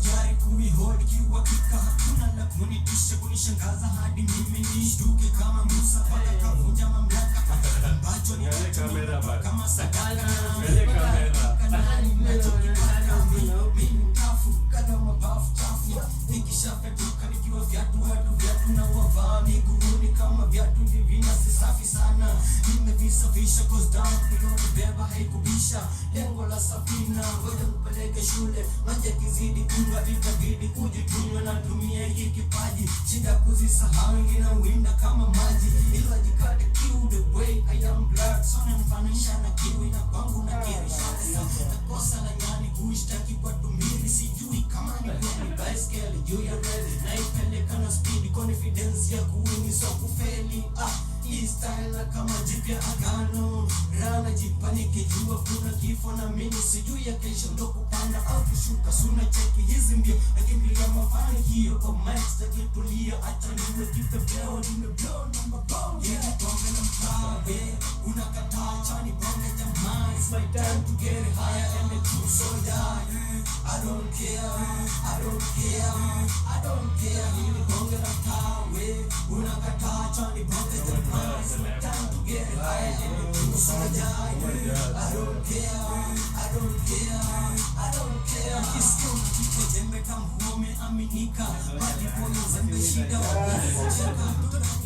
tayari kuihold kiuhakika. Hakuna la kunitisha kunishangaza hadi mimi nishtuke kama Musa paka kavunja mamlaka. Ambacho ni kama sadaka. Mimi mkafu kada mabafu chafu. Nikishafetuka nikiwa viatu na wavaa miguuni kama viatu vina si safi sana. Nimevisafisha cause down nilionibeba haikubisha. Lengo la safina ngoja nipeleke shule. Maji kizidi kunga itabidi kujitunywa na tumia hiki kipaji. Shida kuzisahau ingine winda kama maji. Ila jikate kiu the way I am blood. Sona nifananisha na kiwi na kwangu na kirisha. Nakosa na nyani kuishtaki kwa tumili. Sijui kama ni kweli baiskeli juu ya reli. Naipeleka na speed confidence ya kuwini so kufeli. Hii style kama jipya agano. Rana jipanike jua kuna kifo na mimi sijui ya kesho ndo kupanda au kushuka. Suna cheki hizi mbio nakimbilia mafanikio kwa max takitulia. Acha niwe kipepeo nimeblow number bomb. Yeah, bonge na mkabe unakataa chani bonge jamaa. It's my time to get higher and the truth so die. I don't care, I don't care, I don't care. Hili bonge na mkabe unakataa chani bonge jamaa. It's my time to get higher and the truth so die. I don't care, I don't care, I don't care. Kisikia unakiko jembe kama umeaminika. Malipoyo zembe shida wakucheka.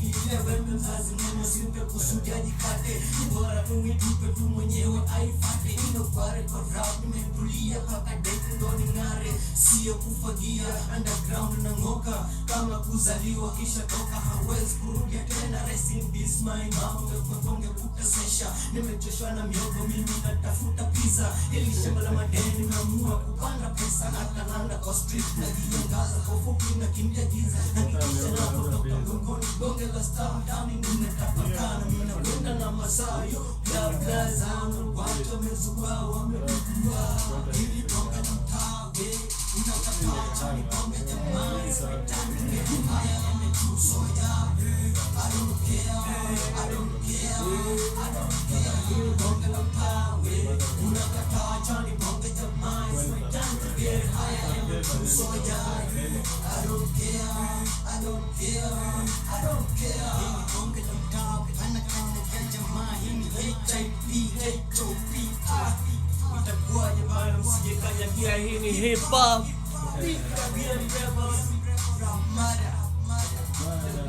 Ile wembe mzazi mwema simpe kusudi ajikate. Bora tuitupe tu mwenyewe aifate. Ino kware kwa rap nimetulia paka date ndo ning'are. Sio kufagia underground na ngoka. Kama kuzaliwa kisha toka hawezi kurudia tena. Rest in peace my mom umekonge kutesesha. Nimechoshwa na miogo mimi natafuta pizza. Hili shamba la madeni nimeamua kupanda pesa. Natananda kwa street najiangaza kwa fupi na kimbia giza. Nakikisha napotoka mgongoni bonge la star mtani ninatapakana. Mina wenda na masayo bla bla zao. Watu wamezua wamedugua. Hili bonge na mtawe unakataa chani bonge jamaa. It's my time to get higher and the truth so yeah. I don't care, I don't care, I don't care. Hili bonge la mtawe unakataa chani bonge jamaa. It's my time to get higher and the truth so yeah. I don't care, I don't care, I don't care. Hili bonge la mtawe anakana jamaa. Hili HIV, HOP. Itakuwaje bana msije kanyagia. Hii ni hip hop. Hip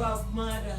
hop mada.